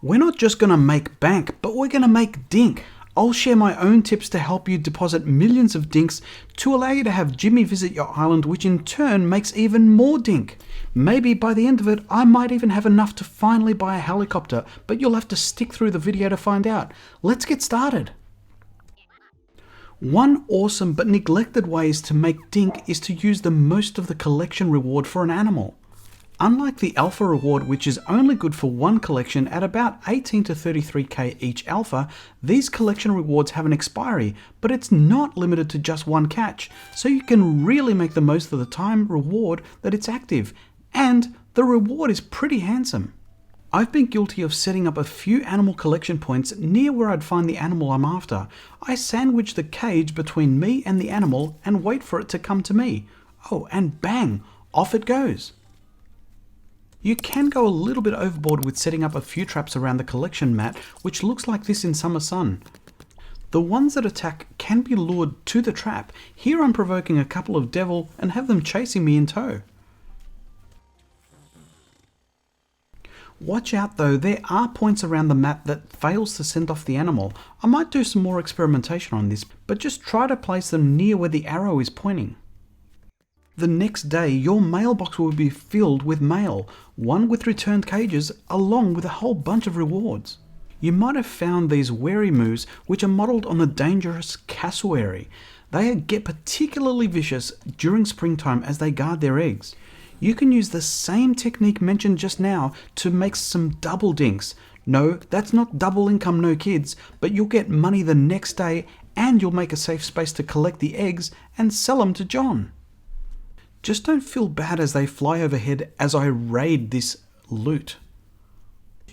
We're not just going to make bank, but we're going to make dink. I'll share my own tips to help you deposit millions of dinks to allow you to have Jimmy visit your island, which in turn makes even more dink. Maybe by the end of it, I might even have enough to finally buy a helicopter, but you'll have to stick through the video to find out. Let's get started. One awesome but neglected way to make dink is to use the most of the collection reward for an animal. Unlike the alpha reward, which is only good for one collection at about 18 to 33k each alpha, these collection rewards have an expiry, but it's not limited to just one catch, so you can really make the most of the time reward that it's active, and the reward is pretty handsome. I've been guilty of setting up a few animal collection points near where I'd find the animal I'm after. I sandwich the cage between me and the animal and wait for it to come to me. Oh, and bang, off it goes. You can go a little bit overboard with setting up a few traps around the collection mat, which looks like this in summer sun. The ones that attack can be lured to the trap. Here I'm provoking a couple of devil and have them chasing me in tow. Watch out though, there are points around the mat that fails to send off the animal. I might do some more experimentation on this, but just try to place them near where the arrow is pointing. The next day, your mailbox will be filled with mail, one with returned cages, along with a whole bunch of rewards. You might have found these wary moos, which are modelled on the dangerous cassowary. They get particularly vicious during springtime as they guard their eggs. You can use the same technique mentioned just now to make some double dinks. No, that's not double income, no kids, but you'll get money the next day and you'll make a safe space to collect the eggs and sell them to John. Just don't feel bad as they fly overhead as I raid this loot.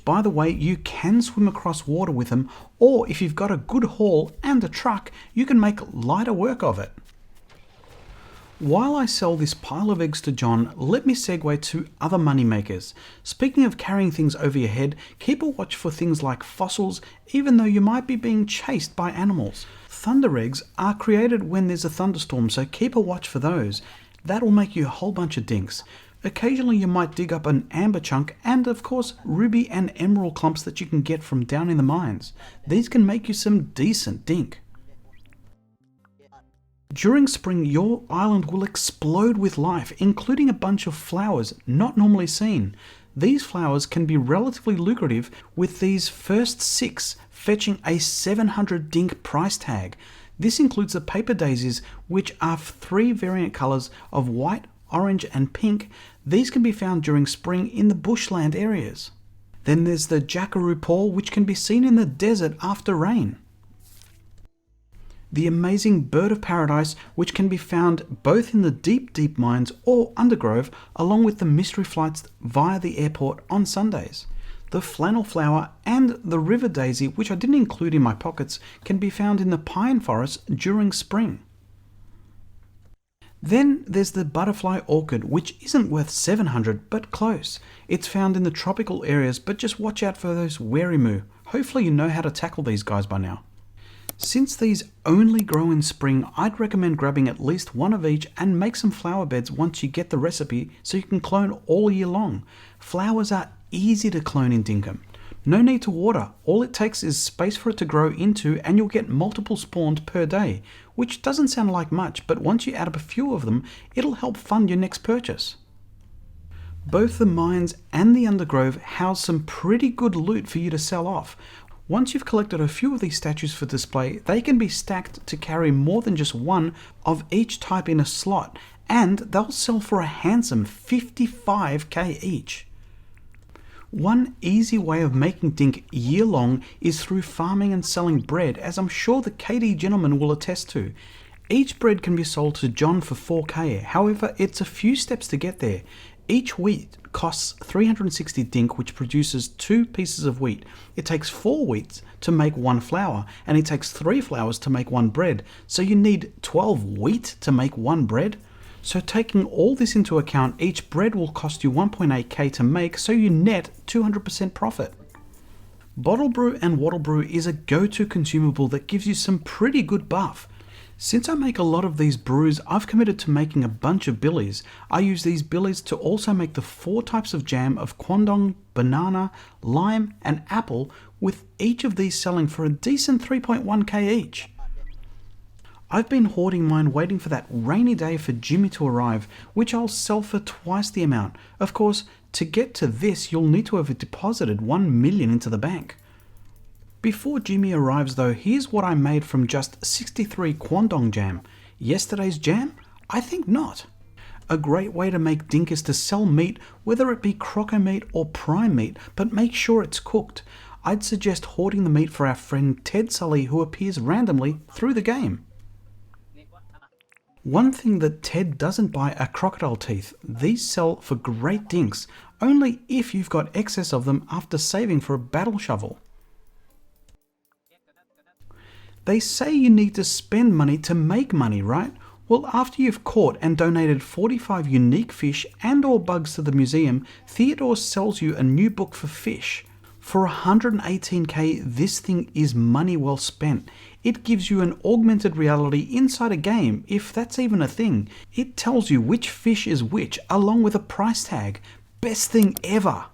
By the way, you can swim across water with them, or if you've got a good haul and a truck, you can make lighter work of it. While I sell this pile of eggs to John, let me segue to other money makers. Speaking of carrying things over your head, keep a watch for things like fossils, even though you might be being chased by animals. Thunder eggs are created when there's a thunderstorm, so keep a watch for those. That'll make you a whole bunch of dinks. Occasionally you might dig up an amber chunk and of course ruby and emerald clumps that you can get from down in the mines. These can make you some decent dink. During spring, your island will explode with life, including a bunch of flowers not normally seen. These flowers can be relatively lucrative, with these first 6 fetching a 700 dink price tag. This includes the paper daisies, which are 3 variant colours of white, orange and pink. These can be found during spring in the bushland areas. Then there's the jackaroo paw, which can be seen in the desert after rain. The amazing bird of paradise, which can be found both in the deep mines or undergrove, along with the mystery flights via the airport on Sundays. The flannel flower and the river daisy, which I didn't include in my pockets, can be found in the pine forest during spring. Then there's the butterfly orchid, which isn't worth 700 but close. It's found in the tropical areas, but just watch out for those wary moo. Hopefully you know how to tackle these guys by now. Since these only grow in spring, I'd recommend grabbing at least one of each and make some flower beds once you get the recipe so you can clone all year long. Flowers are easy to clone in Dinkum. No need to water, all it takes is space for it to grow into and you'll get multiple spawned per day, which doesn't sound like much, but once you add up a few of them, it'll help fund your next purchase. Both the mines and the undergrove house some pretty good loot for you to sell off. Once you've collected a few of these statues for display, they can be stacked to carry more than just one of each type in a slot, and they'll sell for a handsome 55k each. One easy way of making dink year-long is through farming and selling bread, as I'm sure the KD gentleman will attest to. Each bread can be sold to John for 4k, however it's a few steps to get there. Each wheat costs 360 dink, which produces 2 pieces of wheat. It takes 4 wheats to make 1 flour, and it takes 3 flours to make 1 bread. So you need 12 wheat to make 1 bread? So taking all this into account, each bread will cost you 1.8k to make, so you net 200% profit. Bottle brew and wattle brew is a go-to consumable that gives you some pretty good buff. Since I make a lot of these brews, I've committed to making a bunch of billies. I use these billies to also make the 4 types of jam of quandong, banana, lime and apple, with each of these selling for a decent 3.1k each. I've been hoarding mine waiting for that rainy day for Jimmy to arrive, which I'll sell for twice the amount. Of course, to get to this you'll need to have deposited 1 million into the bank. Before Jimmy arrives though, here's what I made from just 63 quandong jam. Yesterday's jam? I think not. A great way to make dink is to sell meat, whether it be croco meat or prime meat, but make sure it's cooked. I'd suggest hoarding the meat for our friend Ted Sully, who appears randomly through the game. One thing that Ted doesn't buy are crocodile teeth. These sell for great dinks, only if you've got excess of them after saving for a battle shovel. They say you need to spend money to make money, right? Well, after you've caught and donated 45 unique fish and or bugs to the museum, Theodore sells you a new book for fish. For 118k, this thing is money well spent. It gives you an augmented reality inside a game, if that's even a thing. It tells you which fish is which, along with a price tag. Best thing ever!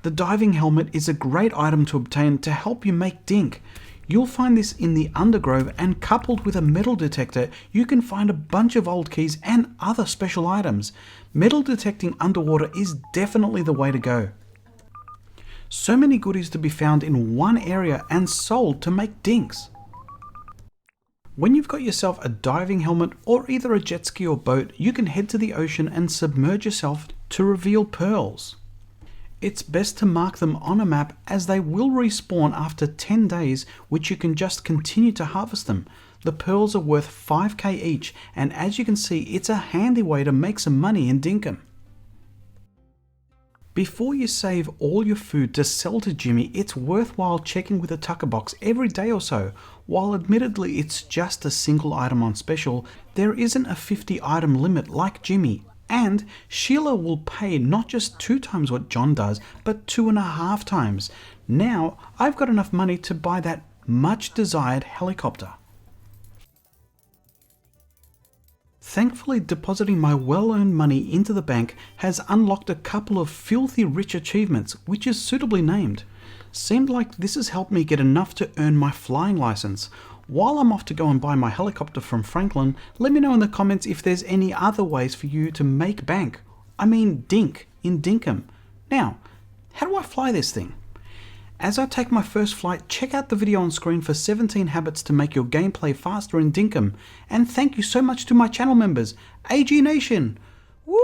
The diving helmet is a great item to obtain to help you make dink. You'll find this in the Undergrove, and coupled with a metal detector, you can find a bunch of old keys and other special items. Metal detecting underwater is definitely the way to go. So many goodies to be found in one area and sold to make dinks. When you've got yourself a diving helmet or either a jet ski or boat, you can head to the ocean and submerge yourself to reveal pearls. It's best to mark them on a map, as they will respawn after 10 days, which you can just continue to harvest them. The pearls are worth 5k each, and as you can see, it's a handy way to make some money in Dinkum. Before you save all your food to sell to Jimmy, it's worthwhile checking with a tucker box every day or so. While admittedly it's just a single item on special, there isn't a 50 item limit like Jimmy. And Sheila will pay not just 2 times what John does, but 2.5 times. Now I've got enough money to buy that much desired helicopter. Thankfully, depositing my well-earned money into the bank has unlocked a couple of filthy rich achievements, which is suitably named. Seemed like this has helped me get enough to earn my flying license. While I'm off to go and buy my helicopter from Franklin, let me know in the comments if there's any other ways for you to make bank. I mean dink in Dinkum. Now, how do I fly this thing? As I take my first flight, check out the video on screen for 17 habits to make your gameplay faster in Dinkum. And thank you so much to my channel members, AG Nation. Woo!